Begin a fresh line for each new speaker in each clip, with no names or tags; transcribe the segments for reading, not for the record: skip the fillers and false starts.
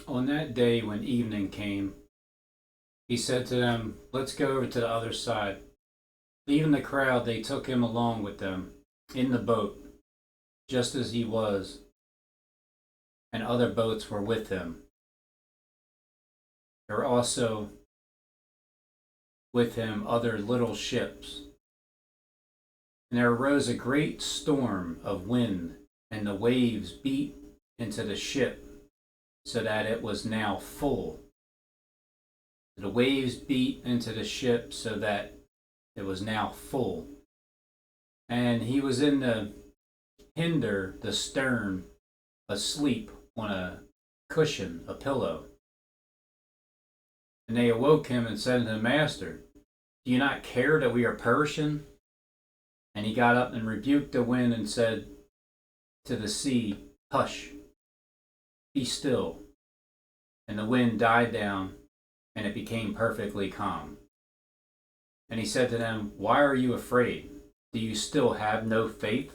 On that day when evening came, he said to them, "Let's go over to the other side." Leaving the crowd, they took him along with them in the boat, just as he was, and other boats were with him. There were also with him other little ships. And there arose a great storm of wind, and the waves beat into the ship, so that it was now full. The waves beat into the ship so that it was now full. And he was in the hinder, the stern, asleep on a cushion, a pillow. And they awoke him and said to the master, "Do you not care that we are perishing?" And he got up and rebuked the wind and said to the sea, "Hush, be still." And the wind died down, and it became perfectly calm. And he said to them, "Why are you afraid? Do you still have no faith?"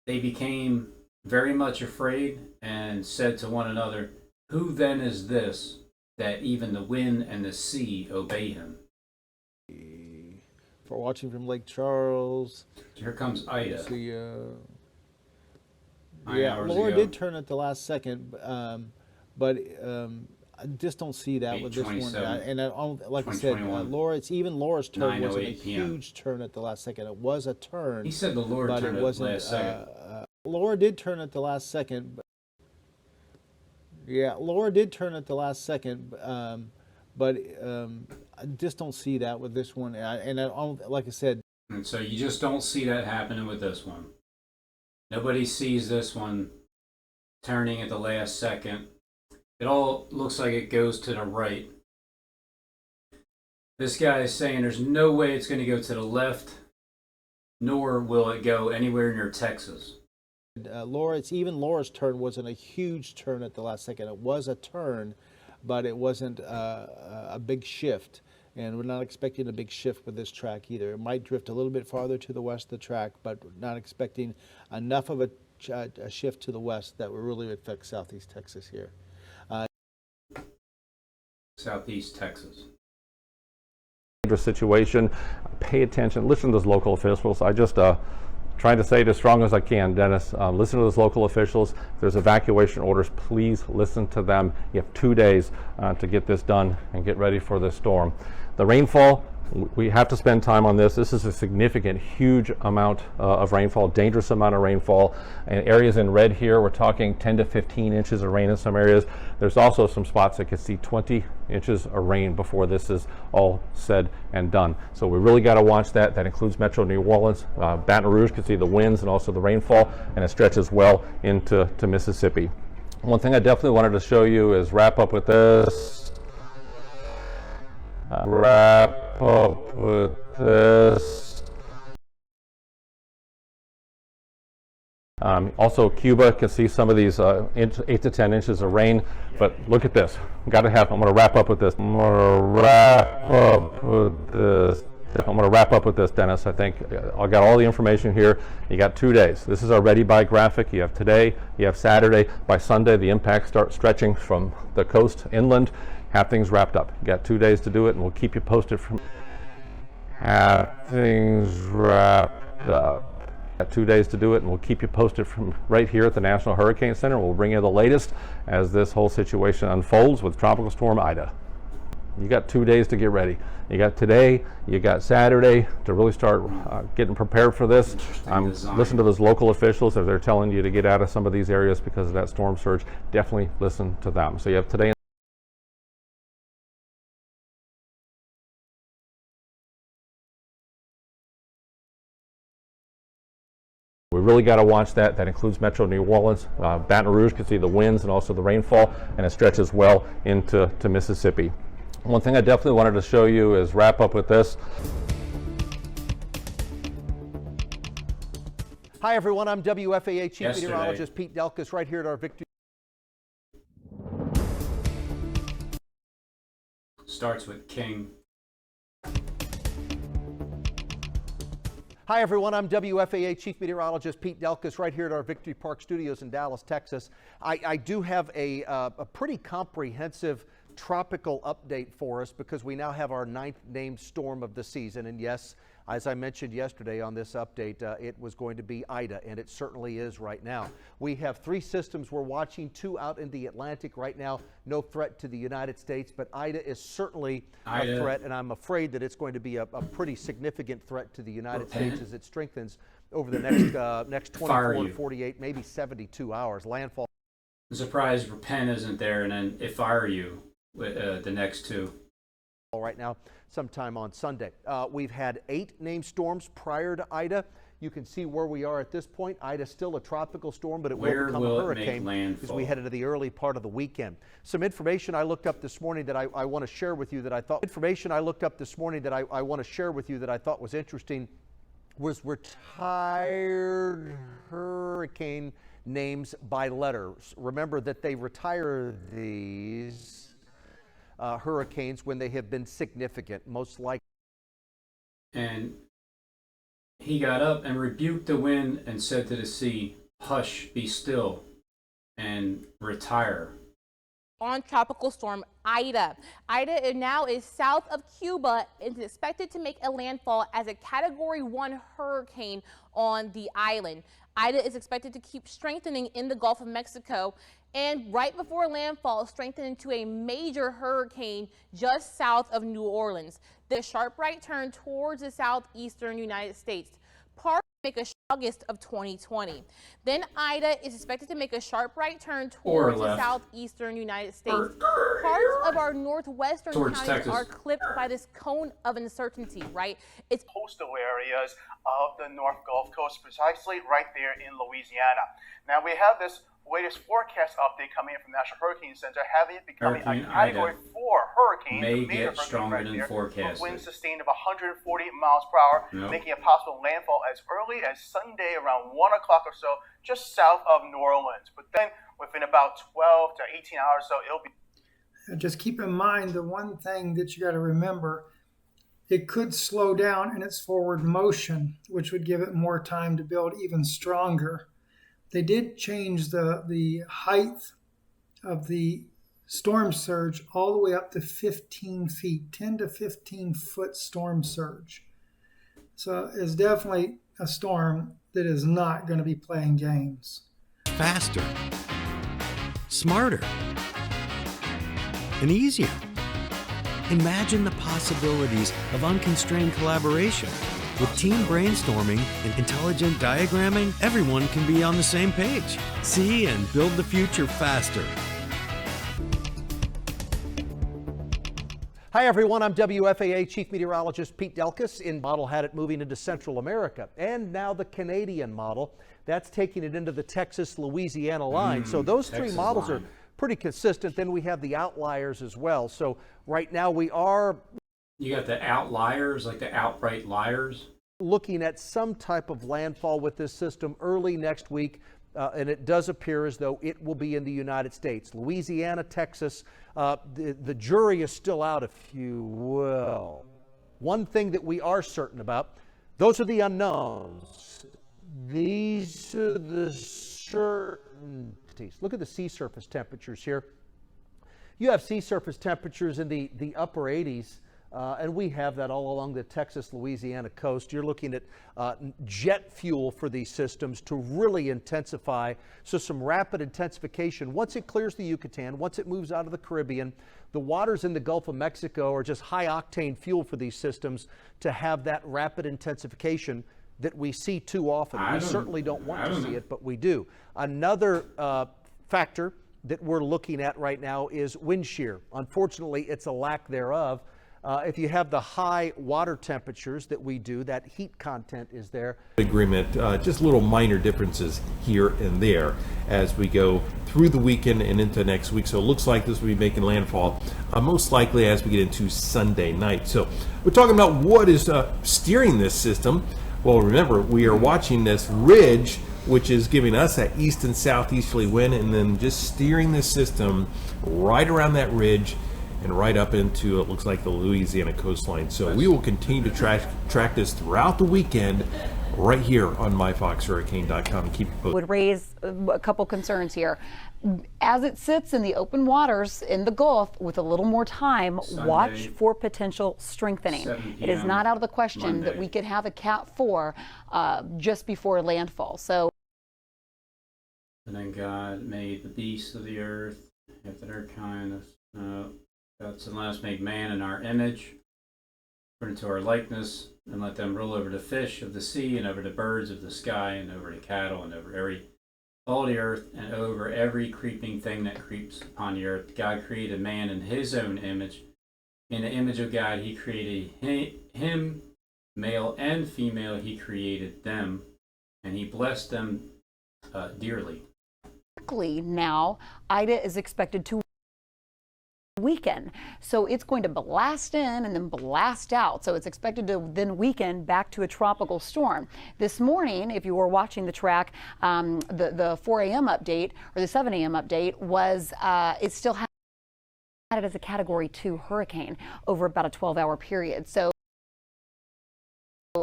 They became very much afraid and said to one another, "Who then is this, that even the wind and the sea obey him?"
For watching from Lake Charles.
Here comes Ida.
See,
9
yeah,
hours
Laura
ago.
did turn at the last second, but I just don't see that with this one.
8:27,
And I don't, like I said,
2021.
Laura, it's even Laura's turn wasn't a
9:08 p.m.
huge turn at the last second. It was a turn,
He said the Lord
but it
turned it
wasn't.
last second.
Laura did turn at the last second. Yeah, Laura did turn at the last second, but I just don't see that with this one. And I don't, like I said.
And so you just don't see that happening with this one. Nobody sees this one turning at the last second. It all looks like it goes to the right. This guy is saying there's no way it's going to go to the left, nor will it go anywhere near Texas.
Laura, it's even Laura's turn wasn't a huge turn at the last second. It was a turn, but it wasn't a big shift. And we're not expecting a big shift with this track either. It might drift a little bit farther to the west of the track, but we're not expecting enough of a shift to the west that will really affect southeast Texas here.
Southeast Texas.
Dangerous situation. Pay attention. Listen to those local officials. I just trying to say it as strong as I can, Dennis. Listen to those local officials. If there's evacuation orders, please listen to them. You have 2 days to get this done and get ready for this storm. The rainfall, we have to spend time on this. This is a significant, huge amount of rainfall, dangerous amount of rainfall. And areas in red here, we're talking 10 to 15 inches of rain in some areas. There's also some spots that could see 20 inches of rain before this is all said and done. So we really got to watch that. That includes Metro New Orleans. Baton Rouge can see the winds and also the rainfall, and it stretches well into Mississippi. One thing I definitely wanted to show you is wrap up with this. Wrap up with this. Also, Cuba can see some of these 8 to 10 inches of rain, but look at this. I'm going to wrap up with this. I'm going to wrap up with this, Dennis. I think I got all the information here. You got 2 days. This is our ready by graphic. You have today, you have Saturday. By Sunday, the impacts start stretching from the coast inland. Have things wrapped up. You got 2 days to do it, and we'll keep you posted from. Have things wrapped up. Got 2 days to do it, and we'll keep you posted from right here at the National Hurricane Center. We'll bring you the latest as this whole situation unfolds with Tropical Storm Ida. You got 2 days to get ready. You got today, you got Saturday to really start getting prepared for this. Listen to those local officials if they're telling you to get out of some of these areas because of that storm surge. Definitely listen to them. So you have today. We really got to watch that. That includes Metro New Orleans. Baton Rouge can see the winds and also the rainfall, and it stretches well into Mississippi. One thing I definitely wanted to show you is wrap up with this.
Hi everyone, I'm WFAA Chief
Yesterday.
Meteorologist Pete Delkus right here at our Victory.
Starts with King.
Hi, everyone. I'm WFAA Chief Meteorologist Pete Delkus right here at our Victory Park Studios in Dallas, Texas. I do have a pretty comprehensive tropical update for us because we now have our 9th named storm of the season. And yes, as I mentioned yesterday on this update, it was going to be Ida, and it certainly is right now. We have 3 systems we're watching, 2 out in the Atlantic right now. No threat to the United States, but Ida is certainly a threat, and I'm afraid that it's going to be a pretty significant threat to the United States as it strengthens over the next 24 to 48, maybe 72 hours. Landfall.
I'm surprised Repent isn't there, and then If I Were You, the next 2.
Right now, sometime on Sunday. We've had 8 named storms prior to Ida. You can see where we are at this point. Ida's still a tropical storm, but it will become a hurricane as we head into the early part of the weekend. Some information I looked up this morning that I want to share with you that I thought was interesting was retired hurricane names by letters. Remember that they retire these hurricanes when they have been significant, most likely.
And he got up and rebuked the wind and said to the sea, "Hush, be still, and retire."
On tropical storm Ida. Ida now is south of Cuba and is expected to make a landfall as a Category 1 hurricane on the island. Ida is expected to keep strengthening in the Gulf of Mexico and right before landfall strengthen into a major hurricane just south of New Orleans. The sharp right turn towards the southeastern United States. Make a August of 2020. Then Ida is expected to make a sharp right turn towards the southeastern United States. Parts of our northwestern counties are clipped by this cone of uncertainty, right? It's
coastal areas of the North Gulf Coast, precisely right there in Louisiana. Now we have this latest forecast update coming in from National Hurricane Center, having it becoming a Category 4 hurricane,
may get stronger than forecasted.
Winds sustained of 140 miles per hour, making a possible landfall as early as Sunday around 1 o'clock or so, just south of New Orleans. But then within about 12 to 18 hours or so, it'll be.
Just keep in mind the one thing that you got to remember, it could slow down in its forward motion, which would give it more time to build even stronger. They did change the height of the storm surge all the way up to 15 feet, 10 to 15 foot storm surge. So it's definitely a storm that is not going to be playing games.
Faster, smarter, and easier. Imagine the possibilities of unconstrained collaboration. With team brainstorming and intelligent diagramming, everyone can be on the same page. See and build the future faster.
Hi, everyone. I'm WFAA Chief Meteorologist Pete Delkus. In model had it moving into Central America. And now the Canadian model. That's taking it into the Texas-Louisiana line. So those 3 models are pretty consistent. Then we have the outliers as well. So right now we are...
You got the outliers, like the outright liars.
Looking at some type of landfall with this system early next week, and it does appear as though it will be in the United States. Louisiana, Texas, the jury is still out, if you will. One thing that we are certain about, those are the unknowns. These are the certainties. Look at the sea surface temperatures here. You have sea surface temperatures in the upper 80s. And we have that all along the Texas-Louisiana coast. You're looking at jet fuel for these systems to really intensify. So some rapid intensification. Once it clears the Yucatan, once it moves out of the Caribbean, the waters in the Gulf of Mexico are just high-octane fuel for these systems to have that rapid intensification that we see too often. We certainly don't want to see it, but we do. Another factor that we're looking at right now is wind shear. Unfortunately, it's a lack thereof. If you have the high water temperatures that we do, that heat content is there.
Agreement, just little minor differences here and there as we go through the weekend and into next week. So it looks like this will be making landfall most likely as we get into Sunday night. So we're talking about what is steering this system. Well, remember, we are watching this ridge, which is giving us that east and southeasterly wind, and then just steering this system right around that ridge and right up into, it looks like, the Louisiana coastline. So we will continue to track this throughout the weekend right here on myfoxhurricane.com and keep you posted.
Would raise a couple concerns here. As it sits in the open waters in the Gulf with a little more time,
Sunday,
watch for potential strengthening.
7
It is
p.m.
not out of the question that
Monday.
we could have a Cat 4 just before landfall. So.
And then God made the beasts of the earth after their kind. God said, let us make man in our image, according to our likeness, and let them rule over the fish of the sea, and over the birds of the sky, and over the cattle, and over all the earth, and over every creeping thing that creeps upon the earth. God created man in his own image. In the image of God, he created him, male and female, he created them, and he blessed them dearly.
Now, Ida is expected to weaken, so it's going to blast in and then blast out, so it's expected to then weaken back to a tropical storm. This morning, if you were watching the track, the 4 a.m. update or the 7 a.m. update was it still had it as a Category 2 hurricane over about a 12-hour period. So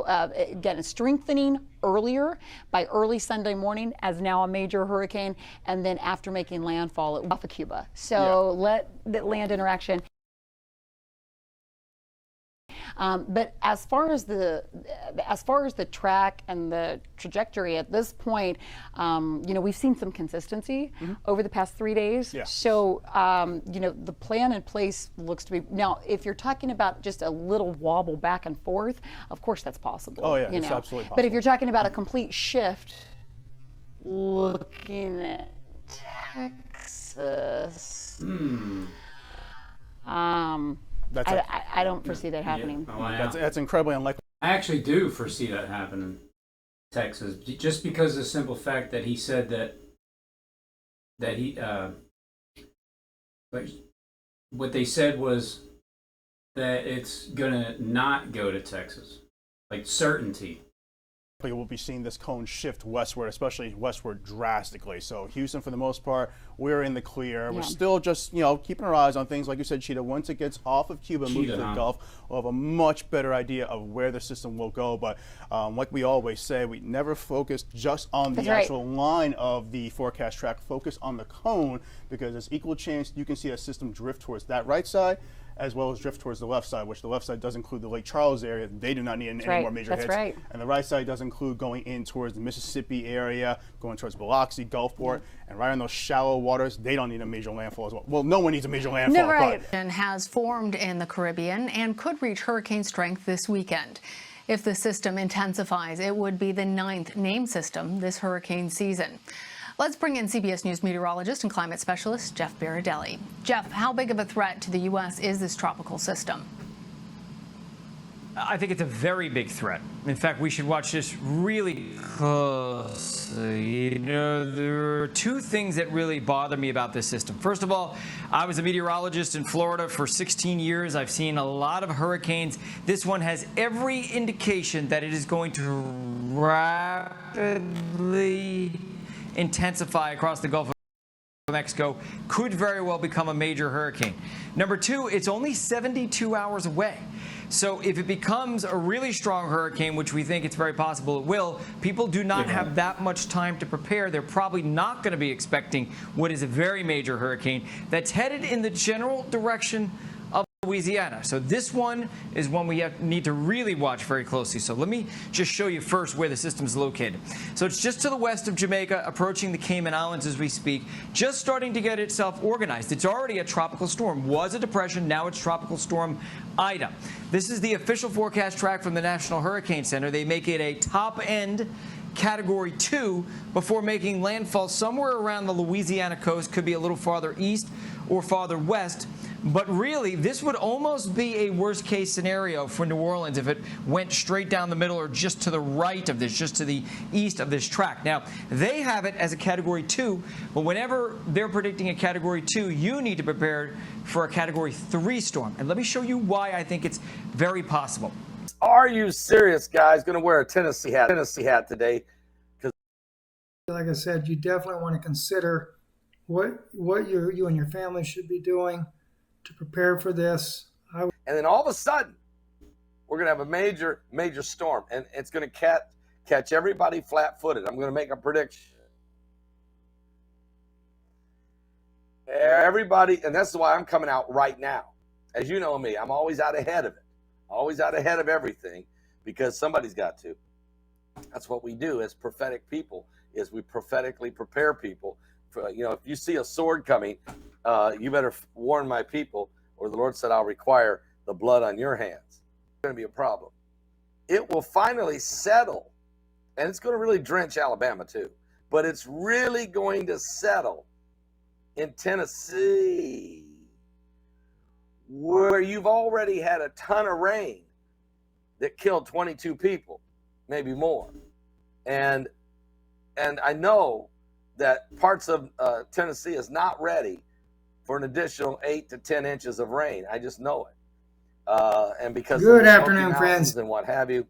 again, strengthening earlier by early Sunday morning as now a major hurricane, and then after making landfall off of Cuba. So let that land interaction. But as far as the track and the trajectory at this point, we've seen some consistency over the past 3 days.
Yeah.
So the plan in place looks to be now. If you're talking about just a little wobble back and forth, of course that's possible.
Oh yeah, it's absolutely possible.
But if you're talking about a complete shift, looking at Texas. I don't foresee that happening.
Yeah.
That's incredibly unlikely.
I actually do foresee that happening in Texas, just because of the simple fact that he said that he like what they said was that it's gonna not go to Texas, like certainty.
We'll be seeing this cone shift westward, especially westward drastically. So Houston, for the most part, we're in the clear. We're still just, keeping our eyes on things. Like you said, Cheetah, once it gets off of Cuba and moves to the Gulf, we'll have a much better idea of where the system will go. But like we always say, we never focus just on the actual line of the forecast track. Focus on the cone, because there's equal chance you can see a system drift towards that right side, as well as drift towards the left side, which the left side does include the Lake Charles area. They do not need any more major hits.
Right.
And the right side does include going in towards the Mississippi area, going towards Biloxi, Gulfport, and right on those shallow waters, they don't need a major landfall as well. Well, no one needs a major landfall.
And has formed in the Caribbean and could reach hurricane strength this weekend. If the system intensifies, it would be the 9th named system this hurricane season. Let's bring in CBS News meteorologist and climate specialist Jeff Baradelli. Jeff, how big of a threat to the U.S. is this tropical system?
I think it's a very big threat. In fact, we should watch this really closely. There are two things that really bother me about this system. First of all, I was a meteorologist in Florida for 16 years. I've seen a lot of hurricanes. This one has every indication that it is going to rapidly intensify across the Gulf of Mexico, could very well become a major hurricane. Number two, it's only 72 hours away. So if it becomes a really strong hurricane, which we think it's very possible it will, people do not have that much time to prepare. They're probably not going to be expecting what is a very major hurricane that's headed in the general direction of Louisiana. So this one is one we need to really watch very closely. So let me just show you first where the system is located. So it's just to the west of Jamaica, approaching the Cayman Islands as we speak, just starting to get itself organized. It's already a tropical storm, was a depression, now it's tropical storm Ida. This is the official forecast track from the National Hurricane Center. They make it a top-end Category 2 before making landfall somewhere around the Louisiana coast, could be a little farther east or farther west. But really, this would almost be a worst-case scenario for New Orleans if it went straight down the middle or just to the right of this, just to the east of this track. Now, they have it as a Category 2, but whenever they're predicting a Category 2, you need to prepare for a Category 3 storm. And let me show you why I think it's very possible.
Are you serious, guys? Going to wear a Tennessee hat today?
Like I said, you definitely want to consider what you and your family should be doing to prepare for this.
And then all of a sudden, we're going to have a major storm, and it's going to catch everybody flat-footed. I'm going to make a prediction. Everybody, and that's why I'm coming out right now. As you know me, I'm always out ahead of it. Always out ahead of everything, because somebody's got to. That's what we do as prophetic people, is we prophetically prepare people. For, you know, if you see a sword coming, you better warn my people, or the Lord said, I'll require the blood on your hands. It's going to be a problem. It will finally settle, and it's going to really drench Alabama too, but it's really going to settle in Tennessee, where you've already had a ton of rain that killed 22 people, maybe more. And I know that parts of Tennessee is not ready for an additional 8 to 10 inches of rain. I just know it. And because
Good
of the
afternoon,
Smoky
friends.
Mountains and what have you,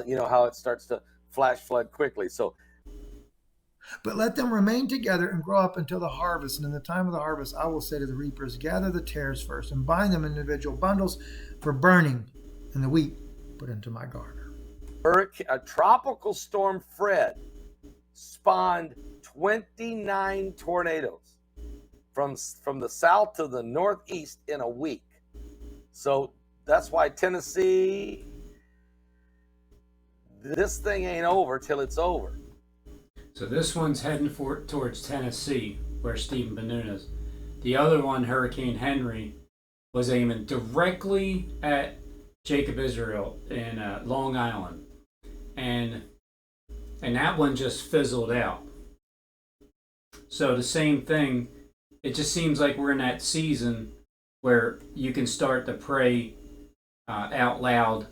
you know how it starts to flash flood quickly. So,
but let them remain together and grow up until the harvest. And in the time of the harvest, I will say to the reapers, gather the tares first and bind them in individual bundles for burning, and the wheat put into my garner.
a tropical storm Fred spawned 29 tornadoes from the south to the northeast in a week. So that's why Tennessee, this thing ain't over till it's over.
So this one's heading towards Tennessee, where Stephen Bannon is. The other one, Hurricane Henry, was aiming directly at Jacob Israel in Long Island, and that one just fizzled out. So the same thing. It just seems like we're in that season where you can start to pray out loud,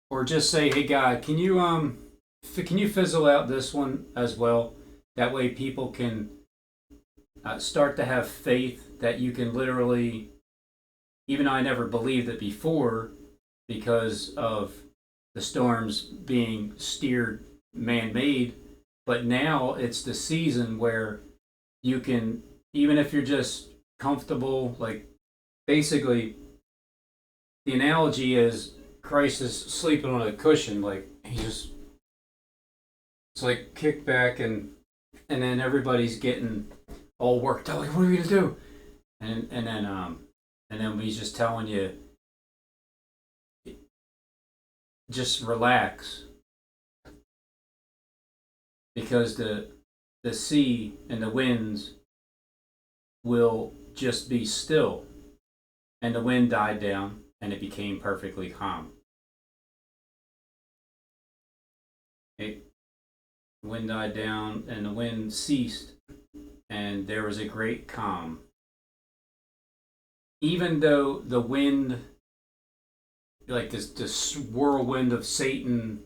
or just say, "Hey God, can you fizzle out this one as well?" That way, people can start to have faith that you can literally. Even though I never believed it before, because of the storms being steered man-made, but now it's the season where you can, even if you're just comfortable, like basically the analogy is Christ is sleeping on a cushion, like it's like kick back, and then everybody's getting all worked up, like, what are we gonna do? And then he's just telling you, just relax, because the sea and the winds will just be still. And the wind died down, and it became perfectly calm. The wind died down, and the wind ceased, and there was a great calm. Even though the wind, like this whirlwind of Satan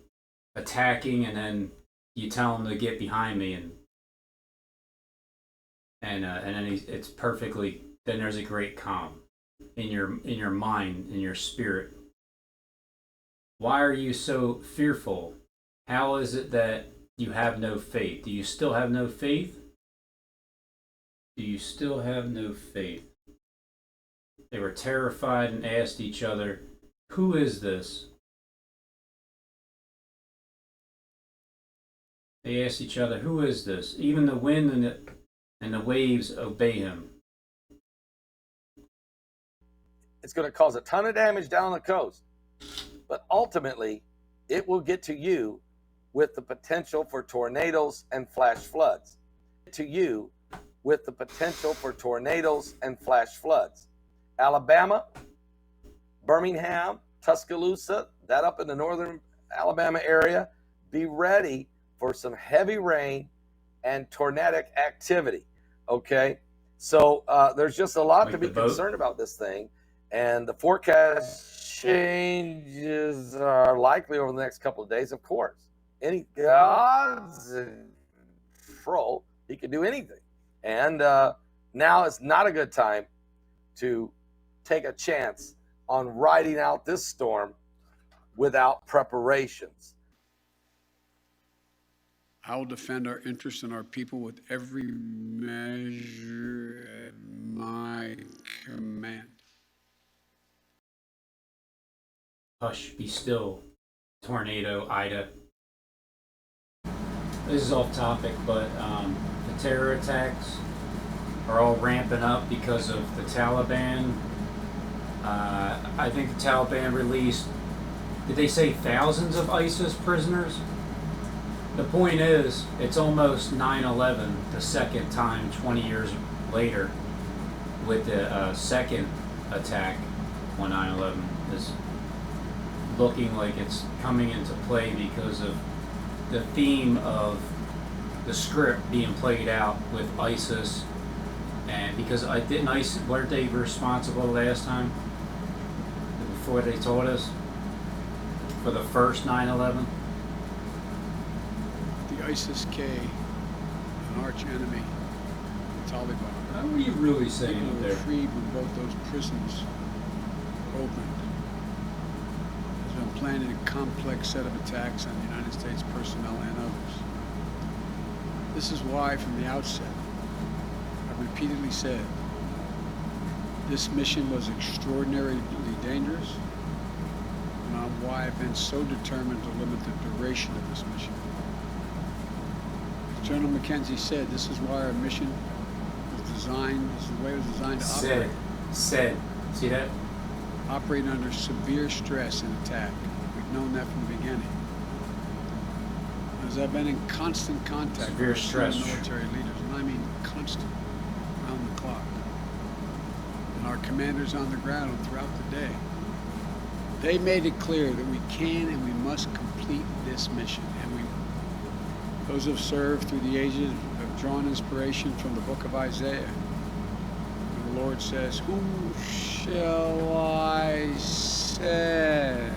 attacking, and then you tell him to get behind me, and then it's perfectly. Then there's a great calm in your mind, in your spirit. Why are you so fearful? How is it that you have no faith? Do you still have no faith? Do you still have no faith? They were terrified and asked each other, "Who is this?" They asked each other, "Who is this?" Even the wind and the waves obey him.
It's going to cause a ton of damage down the coast, but ultimately it will get to you with the potential for tornadoes and flash floods. To you with the potential for tornadoes and flash floods. Alabama, Birmingham, Tuscaloosa, that up in the northern Alabama area, be ready for some heavy rain and tornadic activity. Okay, so there's just a lot to be concerned about this thing, and the forecast changes are likely over the next couple of days. Of course, any God's control, he can do anything, and now is not a good time to take a chance on riding out this storm without preparations.
I will defend our interests and our people with every measure at my command.
Hush, be still, tornado, Ida. this is off topic, but the terror attacks are all ramping up because of the Taliban. I think the Taliban released, did they say thousands of ISIS prisoners? The point is, it's almost 9/11, the second time 20 years later, with the second attack on 9/11 is looking like it's coming into play because of the theme of the script being played out with ISIS. And because weren't they responsible last time, before they told us, for the first 9/11?
The ISIS-K, an arch enemy, the Taliban.
How are you really saying
People
it
were
there?
freed when both those prisons opened. Has been planning a complex set of attacks on United States personnel and others. This is why, from the outset, I've repeatedly said this mission was extraordinarily dangerous, and why I've been so determined to limit the duration of this mission. As General McKenzie said, this is why our mission was designed, this is the way it was designed to operate.
Said. See that?
Operate under severe stress and attack. We've known that from the beginning. As I've been in constant contact
Severe
with
stress.
military leaders, and I mean constant, around the clock, and our commanders on the ground throughout the day, they made it clear that we can and we must complete this mission. And those who have served through the ages have drawn inspiration from the book of Isaiah. And the Lord says, "Who shall I send?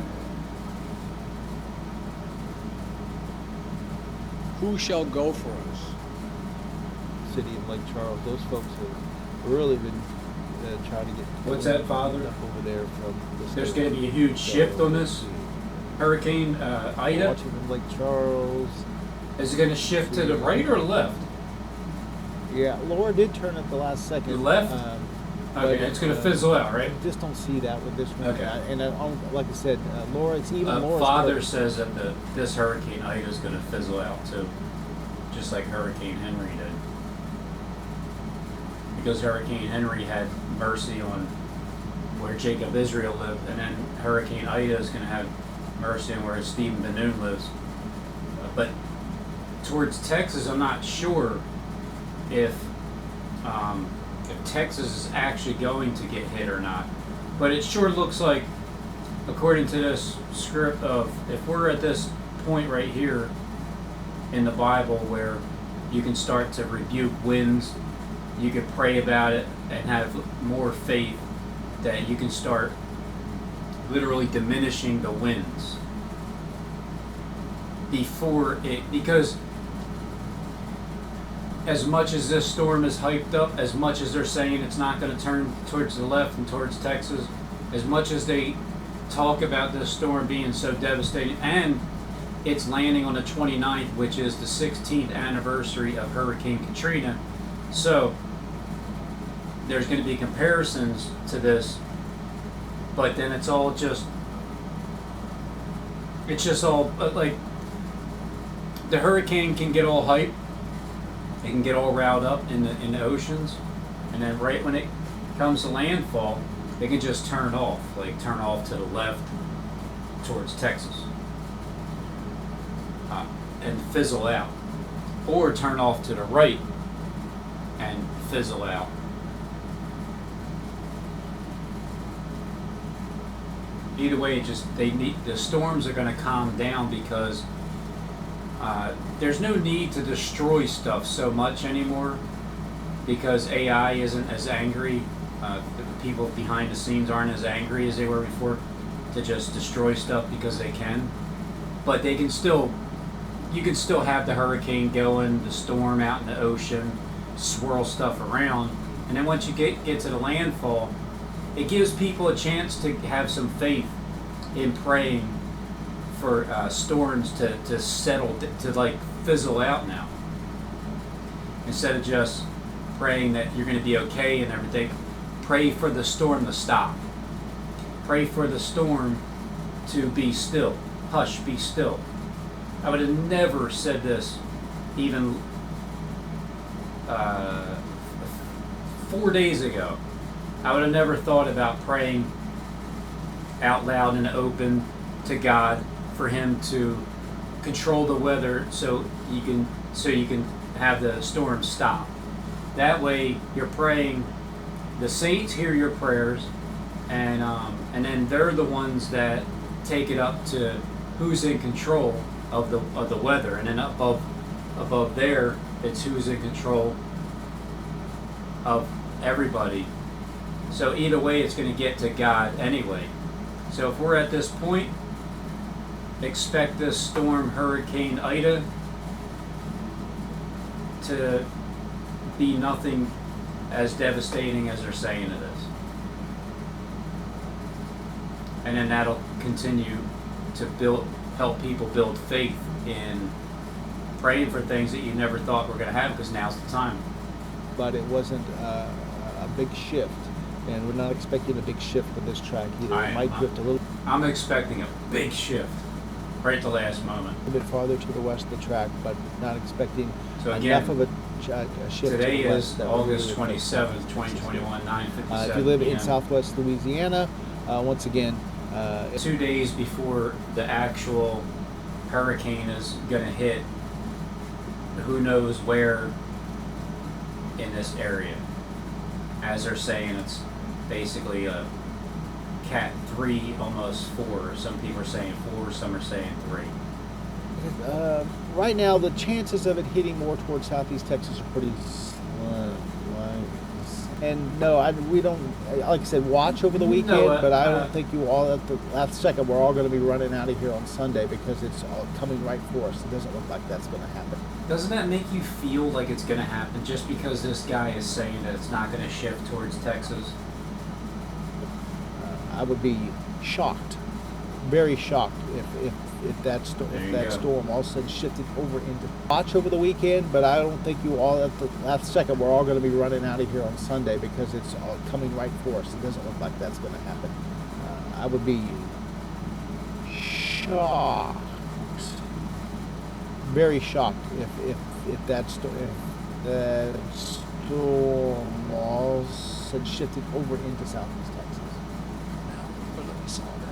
Who shall go for us?"
City of Lake Charles, those folks have really been trying to get.
What's that, Father?
Over there from.
There's going to be a huge shift on this Hurricane Ida.
Watching from Lake Charles.
Is it going to shift to the right or left?
Yeah, Laura did turn at the last second.
The left? Okay, it's going to fizzle out, right?
I just don't see that with this one.
Okay.
Like I said, Laura, it's even Laura's
Father says that this Hurricane Ida is going to fizzle out too, just like Hurricane Henry did. Because Hurricane Henry had mercy on where Jacob Israel lived, and then Hurricane Ida is going to have mercy on where Stephen Ben-Nun lives. But towards Texas, I'm not sure if Texas is actually going to get hit or not. But it sure looks like, according to this script, of if we're at this point right here in the Bible where you can start to rebuke winds, you can pray about it and have more faith that you can start literally diminishing the winds before it, because as much as this storm is hyped up, as much as they're saying it's not going to turn towards the left and towards Texas, as much as they talk about this storm being so devastating, and it's landing on the 29th, which is the 16th anniversary of Hurricane Katrina. So there's going to be comparisons to this, but then it's just all like the hurricane can get all hype, it can get all riled up in the oceans, and then right when it comes to landfall, they can just turn off to the left towards Texas and fizzle out, or turn off to the right and fizzle out. Either way, the storms are going to calm down because there's no need to destroy stuff so much anymore, because AI isn't as angry. The people behind the scenes aren't as angry as they were before to just destroy stuff because they can. But you can still have the hurricane going, the storm out in the ocean, swirl stuff around, and then once you get to the landfall, it gives people a chance to have some faith in praying for storms to settle, to like fizzle out now. Instead of just praying that you're going to be okay and everything, pray for the storm to stop. Pray for the storm to be still. Hush, be still. I would have never said this even 4 days ago, I would have never thought about praying out loud and open to God for Him to control the weather so you can have the storm stop. That way, you're praying. The saints hear your prayers, and then they're the ones that take it up to who's in control of the weather, and then above there, it's who's in control of everybody. So either way, it's going to get to God anyway. So if we're at this point, expect this storm, Hurricane Ida, to be nothing as devastating as they're saying it is. And then that'll continue to help people build faith in praying for things that you never thought were going to happen, because now's the time.
But it wasn't a big shift, and we're not expecting a big shift with this track either. It might drift a little.
I'm expecting a big shift right at the last moment.
A bit farther to the west of the track, but not expecting
so again,
enough of a shift.
Today
to the west
is August 27th, 2021, 9:57
if you live
PM.
in southwest Louisiana, once again,
2 days before the actual hurricane is going to hit, who knows where in this area. As they're saying, it's basically a Cat 3, almost 4. Some people are saying 4, some are saying 3.
Right now, the chances of it hitting more towards southeast Texas are pretty slim. And no, we don't, like I said, watch over the weekend, but I don't think you all, at the last second, we're all going to be running out of here on Sunday because it's all coming right for us. It doesn't look like that's going to happen.
Doesn't that make you feel like it's going to happen just because this guy is saying that it's not going to shift towards Texas?
I would be shocked, very shocked, if that storm all of a sudden shifted over into watch over the weekend. But I don't think you all, at the last second, we're all going to be running out of here on Sunday because it's all coming right for us. It doesn't look like that's going to happen. I would be shocked, very shocked if that storm all of a sudden shifted over into southeast Texas.
But let me solve it.